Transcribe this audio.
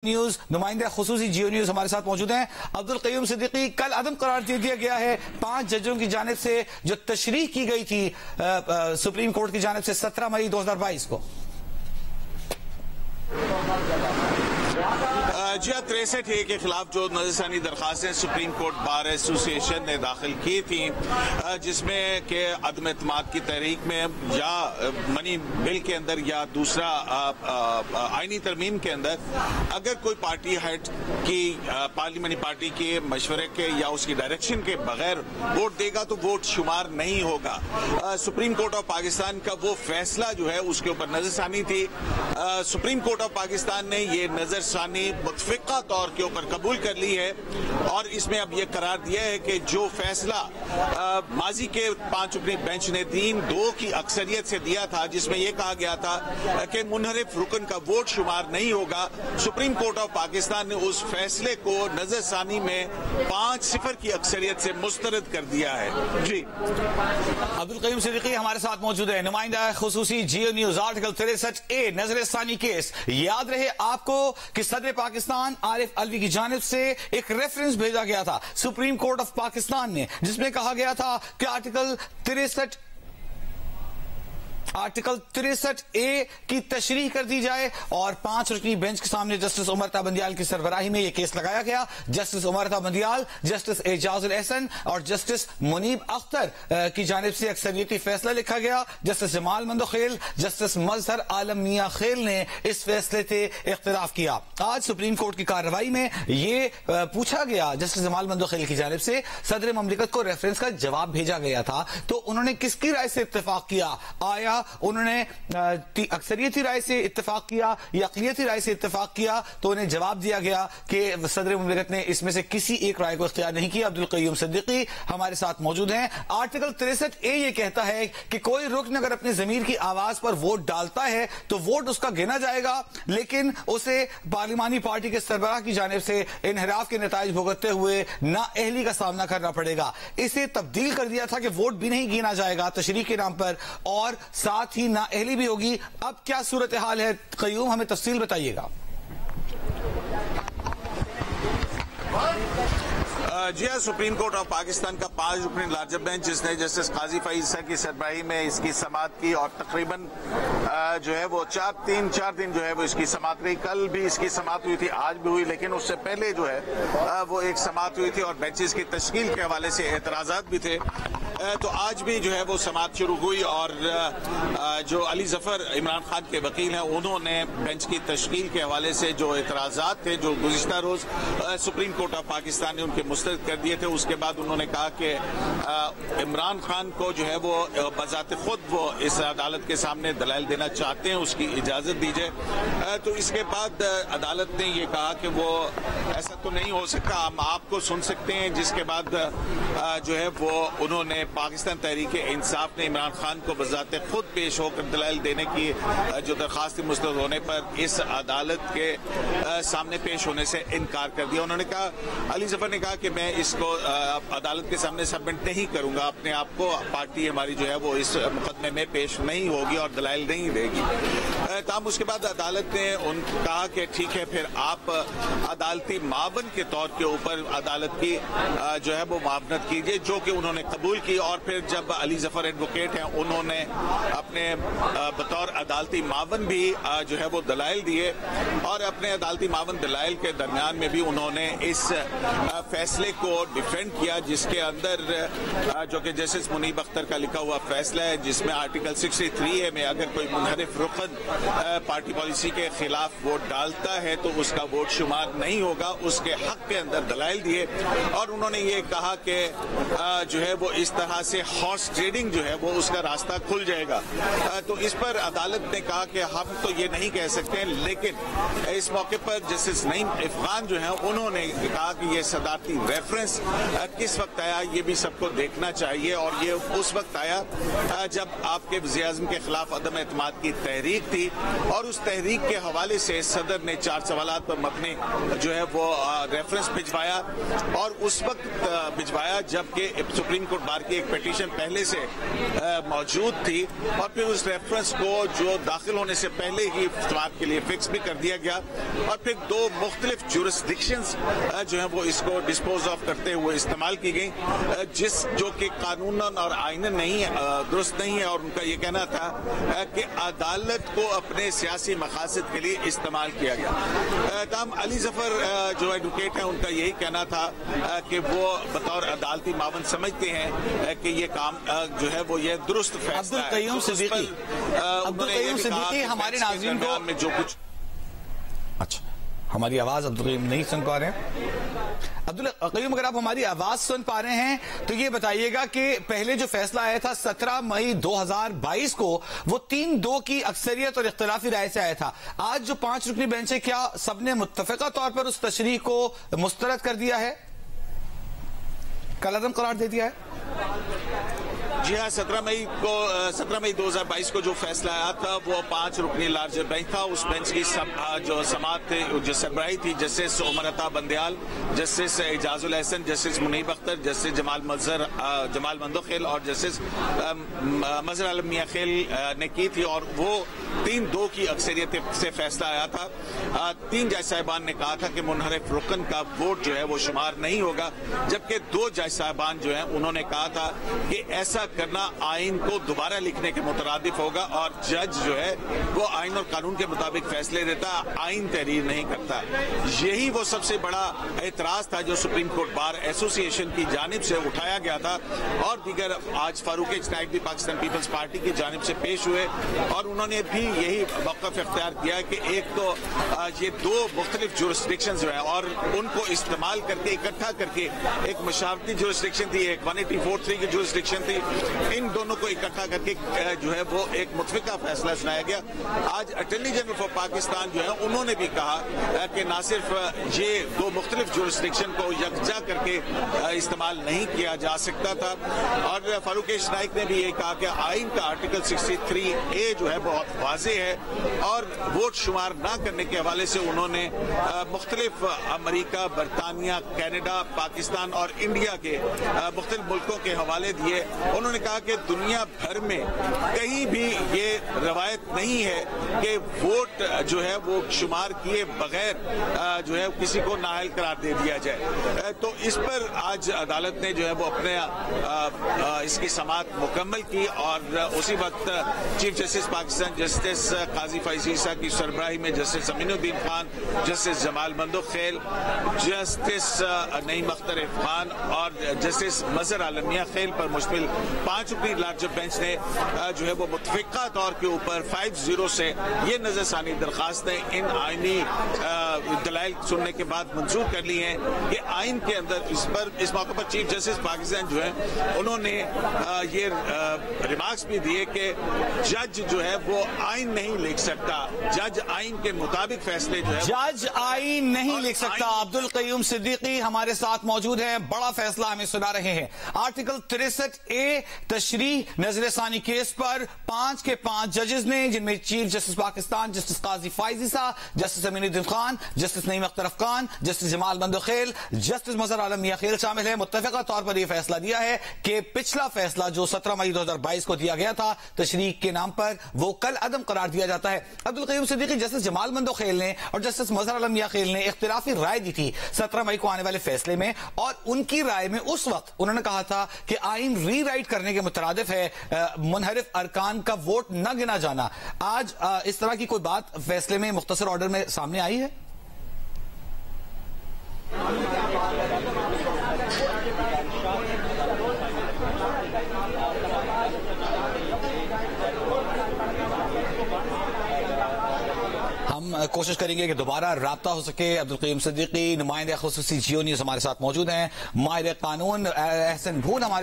News نمائندہ خصوصی Jio news ہمارے ساتھ موجود ہیں عبد القیوم صدیقی۔ کل عدم قرار دے دیا گیا ہے 5 ججوں کی جانب سے جو تشریح کی گئی تھی سپریم کورٹ کی جانب سے 17 مئی 2022 کو۔ جی 63A کے خلاف جو نظر ثانی درخواستیں سپریم کورٹ بار ایسوسی ایشن نے داخل کی تھیں، جس میں کہ عدم اعتماد کی تحریک میں یا منی بل کے اندر یا دوسرا آئینی ترمیم کے اندر اگر کوئی پارٹی ہیڈ کی پارلیمانی پارٹی کے مشورے کے یا اس کی ڈائریکشن کے بغیر ووٹ دے گا تو ووٹ شمار نہیں ہوگا۔ سپریم کورٹ آف پاکستان کا وہ فیصلہ جو ہے اس کے اوپر نظر ثانی تھی۔ سپریم کورٹ آف پاکستان نے یہ نظر ثانی متفقہ طور کے اوپر قبول کر لی ہے اور اس میں اب یہ قرار دیا ہے کہ جو فیصلہ ماضی کے 5 رکنی بینچ نے 3-2 کی اکثریت سے دیا تھا، جس میں یہ کہا گیا تھا کہ منحرف رکن کا ووٹ شمار نہیں ہوگا، سپریم کورٹ آف پاکستان نے اس فیصلے کو نظر ثانی میں 5-0 کی اکثریت سے مسترد کر دیا ہے۔ جی عبد القیوم صدیقی ہمارے ساتھ موجود ہے، نمائندہ خصوصی جیو نیوز۔ آرٹیکل 63A نظر ثانی کیس، یاد رہے آپ کو کہ صدر پاکستان عارف الوی کی جانب سے ایک ریفرنس بھیجا گیا تھا سپریم کورٹ آف پاکستان نے، جس میں کہا گیا تھا کہ آرٹیکل 63A کی تشریح کر دی جائے اور 5 رکنی بینچ کے سامنے جسٹس عمر تا بندیال کی سربراہی میں یہ کیس لگایا گیا۔ جسٹس عمر تا بندیال، جسٹس اعجاز الاحسن اور جسٹس منیب اختر کی جانب سے اکثریتی فیصلہ لکھا گیا۔ جسٹس جمال مندوخیل، جسٹس مظہر عالم میاں خیل نے اس فیصلے سے اختلاف کیا۔ آج سپریم کورٹ کی کارروائی میں یہ پوچھا گیا جسٹس جمال مندوخیل کی جانب سے، صدر مملکت کو ریفرنس کا جواب بھیجا گیا تھا تو انہوں نے کس کی رائے سے اتفاق کیا؟ آیا انہوں نے اکثریتی رائے سے اتفاق کیا یا اقلیتی رائے سے اتفاق کیا؟ تو انہیں جواب دیا گیا کہ صدر مملکت نے اس میں سے کسی ایک رائے کو اختیار نہیں کیا۔ عبد القیوم صدیقی ہمارے ساتھ موجود ہیں۔ آرٹیکل 63A یہ کہتا ہے کہ کوئی رکن اگر اپنے ضمیر کی آواز پر ووٹ ڈالتا ہے تو ووٹ اس کا گنا جائے گا، لیکن اسے پارلیمانی پارٹی کے سربراہ کی جانب سے انحراف کے نتائج بھگتتے ہوئے نااہلی کا سامنا کرنا پڑے گا۔ اسے تبدیل کر دیا تھا کہ ووٹ بھی نہیں گنا جائے گا تشریح کے نام پر اور ساتھ ہی نااہلی بھی ہوگی۔ اب کیا صورتحال ہے قیوم، ہمیں تفصیل بتائیے گا۔ جی ہاں، سپریم کورٹ آف پاکستان کا 5 رکنی لارجر بینچ جس نے جسٹس قاضی فائز عیسیٰ کی سربراہی میں اس کی سماعت کی اور تقریباً جو ہے وہ 4 دن جو ہے وہ اس کی سماعت رہی۔ کل بھی اس کی سماعت ہوئی تھی، آج بھی ہوئی، لیکن اس سے پہلے جو ہے وہ ایک سماعت ہوئی تھی اور بینچز کی تشکیل کے حوالے سے اعتراضات بھی تھے، تو آج بھی جو ہے وہ سماعت شروع ہوئی اور جو علی ظفر عمران خان کے وکیل ہیں انہوں نے بینچ کی تشکیل کے حوالے سے جو اعتراضات تھے جو گزشتہ روز سپریم کورٹ آف پاکستان نے ان کے مسترد کر دیے تھے، اس کے بعد انہوں نے کہا کہ عمران خان کو جو ہے وہ بذات خود وہ اس عدالت کے سامنے دلائل دینا چاہتے ہیں، اس کی اجازت دیجیے۔ تو اس کے بعد عدالت نے یہ کہا کہ وہ ایسا تو نہیں ہو سکتا، ہم آپ کو سن سکتے ہیں، جس کے بعد جو ہے وہ انہوں نے پاکستان تحریک انصاف نے عمران خان کو بذات خود پیش ہو کر دلائل دینے کی جو درخواست مسترد ہونے پر اس عدالت کے سامنے پیش ہونے سے انکار کر دیا۔ انہوں نے کہا، علی ظفر نے کہا کہ میں اس کو عدالت کے سامنے سبمٹ نہیں کروں گا، اپنے آپ کو پارٹی ہماری جو ہے وہ اس مقدمے میں پیش نہیں ہوگی اور دلائل نہیں دے گی۔ تاہم اس کے بعد عدالت نے کہا کہ ٹھیک ہے، پھر آپ عدالتی معاون کے طور کے اوپر عدالت کی جو ہے وہ معاونت کیجیے، جو کہ انہوں نے قبول کی۔ اور پھر جب علی ظفر ایڈوکیٹ ہیں انہوں نے اپنے بطور عدالتی معاون بھی جو ہے وہ دلائل دیے اور اپنے عدالتی معاون دلائل کے درمیان میں بھی انہوں نے اس فیصلے کو ڈیفینڈ کیا، جس کے اندر جو کہ جسٹس منیب اختر کا لکھا ہوا فیصلہ ہے، جس میں آرٹیکل 63A میں اگر کوئی منحرف رکن پارٹی پالیسی کے خلاف ووٹ ڈالتا ہے تو اس کا ووٹ شمار نہیں ہوگا، اس کے حق کے اندر دلائل دیے اور انہوں نے یہ کہا کہ جو ہے وہ اس طرح سے ہارس ٹریڈنگ جو ہے وہ اس کا راستہ کھل جائے گا۔ تو اس پر عدالت نے کہا کہ ہم تو یہ نہیں کہہ سکتے، لیکن اس موقع پر جسٹس نعیم افغان جو ہیں انہوں نے کہا کہ یہ صدارتی ریفرنس کس وقت آیا یہ بھی سب کو دیکھنا چاہیے، اور یہ اس وقت آیا جب آپ کے وزیر اعظم کے خلاف عدم اعتماد کی تحریک تھی اور اس تحریک کے حوالے سے صدر نے 4 سوالات پر مبنی جو ہے وہ ریفرنس بھجوایا، اور اس وقت بھجوایا جبکہ سپریم کورٹ بار کی ایک پیٹیشن پہلے سے موجود تھی، اور پھر اس ریفرنس کو جو داخل ہونے سے پہلے ہی سماعت کے لیے فکس بھی کر دیا گیا، اور پھر 2 مختلف جورسڈکشنز جو ہیں وہ اس کو ڈسپوز آف کرتے ہوئے استعمال کی گئی، جو کہ قانوناً اور آئیناً نہیں درست نہیں ہے، اور ان کا یہ کہنا تھا کہ عدالت کو اپنے سیاسی مقاصد کے لیے استعمال کیا گیا۔ تاہم علی ظفر جو ایڈوکیٹ ہیں، ان کا یہی کہنا تھا کہ وہ بطور عدالتی معاون سمجھتے ہیں کہ یہ کام جو ہے وہ یہ درست فیصلہ ہے۔ عبدالقیوم صدیقی ہمارے ناظرین کو جو کچھ اچھا ہماری آواز عبدالقیوم نہیں سن پا رہے ہیں۔ عبدالقیوم اگر آپ ہماری آواز سن پا رہے ہیں تو یہ بتائیے گا کہ پہلے جو فیصلہ آیا تھا 17 مئی 2022 کو، وہ 3-2 کی اکثریت اور اختلافی رائے سے آیا تھا۔ آج جو 5 رکنی بینچ ہے، کیا سب نے متفقہ طور پر اس تشریح کو مسترد کر دیا ہے، کالعدم قرار دے دیا ہے؟ جی ہاں، 17 مئی 2022 کو جو فیصلہ آیا تھا وہ 5 رکنی لارجر بینچ تھا۔ اس بینچ کی جو سماعت تھی، جو سربراہی تھی جسٹس عمر عطا بندیال، جسٹس اعجاز الحسن، جسٹس منیب اختر، جسٹس جمال مندوخیل اور جسٹس مظہر عالم میاں خیل نے کی تھی، اور وہ 3-2 کی اکثریت سے فیصلہ آیا تھا۔ 3 جج صاحبان نے کہا تھا کہ منحرف رکن کا ووٹ جو ہے وہ شمار نہیں ہوگا، جبکہ 2 جج صاحبان جو ہیں انہوں نے کہا تھا کہ ایسا کرنا آئین کو دوبارہ لکھنے کے مترادف ہوگا، اور جج جو ہے وہ آئین اور قانون کے مطابق فیصلے دیتا، آئین تحریر نہیں کرتا۔ یہی وہ سب سے بڑا اعتراض تھا جو سپریم کورٹ بار ایسوسی ایشن کی جانب سے اٹھایا گیا تھا، اور دیگر آج فاروق اجتماعی بھی پاکستان پیپلز پارٹی کی جانب سے پیش ہوئے، اور انہوں نے بھی یہی موقف اختیار کیا کہ ایک تو یہ 2 مختلف جورسڈکشنز جو ہیں، اور ان کو استعمال کر کے اکٹھا کر کے ایک مشاورتی جورسڈکشن تھی، ایک 184(3) کی جورسڈکشن تھی، ان دونوں کو اکٹھا کر کے جو ہے وہ ایک متفقہ فیصلہ سنایا گیا۔ آج اٹارنی جنرل فار پاکستان جو ہے انہوں نے بھی کہا کہ نہ صرف یہ 2 مختلف جورسڈکشن کو یکجا کر کے استعمال نہیں کیا جا سکتا تھا، اور فاروق نائک نے بھی یہ کہا کہ آئین کا آرٹیکل 63A جو ہے بہت واضح ہے، اور ووٹ شمار نہ کرنے کے حوالے سے انہوں نے مختلف امریکہ، برطانیہ، کینیڈا، پاکستان اور انڈیا کے مختلف ملکوں کے حوالے دیے۔ انہوں نے کہا کہ دنیا بھر میں کہیں بھی یہ روایت نہیں ہے کہ ووٹ جو ہے وہ شمار کیے بغیر جو ہے کسی کو نااہل قرار دے دیا جائے۔ تو اس پر آج عدالت نے جو ہے وہ اپنے اس کی سماعت مکمل کی، اور اسی وقت چیف جسٹس پاکستان جسٹس قاضی فائز عیسیٰ کی سربراہی میں جسٹس امین الدین خان، جسٹس جمال مندوخیل، جسٹس نعیم اختر خان اور جسٹس مظہر عالم میاں خیل پر مشتمل 5 رکنی لارجر بینچ نے جو ہے وہ متفقہ طور کے اوپر 5-0 سے یہ نظر ثانی درخواستیں ان آئینی دلائل سننے کے بعد منظور کر لی ہیں کہ آئین کے اندر اس موقع پر چیف جسٹس پاکستان جو ہیں انہوں نے یہ ریمارکس بھی دیے کہ جج جو ہے وہ آئین نہیں لکھ سکتا، جج آئین کے مطابق فیصلے جو ہے جج آئین نہیں لکھ سکتا۔ عبدالقیوم صدیقی ہمارے ساتھ موجود ہیں، بڑا فیصلہ ہمیں سنا رہے ہیں۔ آرٹیکل 63A تشریح نظر ثانی کیس پر 5 کے 5 ججز نے، جن میں چیف جسٹس پاکستان جسٹس قاضی فائز عیسیٰ، جسٹس امین الدین خان، جسٹس نعیم اختر خان، جسٹس جمال مندوخیل، جسٹس مظہر عالم میاں خیل شامل ہیں، متفقہ طور پر یہ فیصلہ دیا ہے کہ پچھلا فیصلہ جو 17 مئی 2022 کو دیا گیا تھا تشریح کے نام پر، وہ کل عدم قرار دیا جاتا ہے۔ عبدالقیوم صدیقی، جسٹس جمال مندوخیل نے اور جسٹس مظہر عالم میاں خیل نے اختلافی رائے دی تھی 17 مئی کو آنے والے فیصلے میں، اور ان کی رائے میں اس وقت انہوں نے کہا تھا کہ آئین ری رائٹ کرنے کے مترادف ہے منحرف ارکان کا ووٹ نہ گنا جانا۔ آج اس طرح کی کوئی بات فیصلے میں مختصر آرڈر میں سامنے آئی ہے؟ ہم کوشش کریں گے کہ دوبارہ رابطہ ہو سکے۔ عبدالقیوم صدیقی، نمائندہ خصوصی جیو نیوز ہمارے ساتھ موجود ہیں، ماہر قانون احسن بھون ہمارے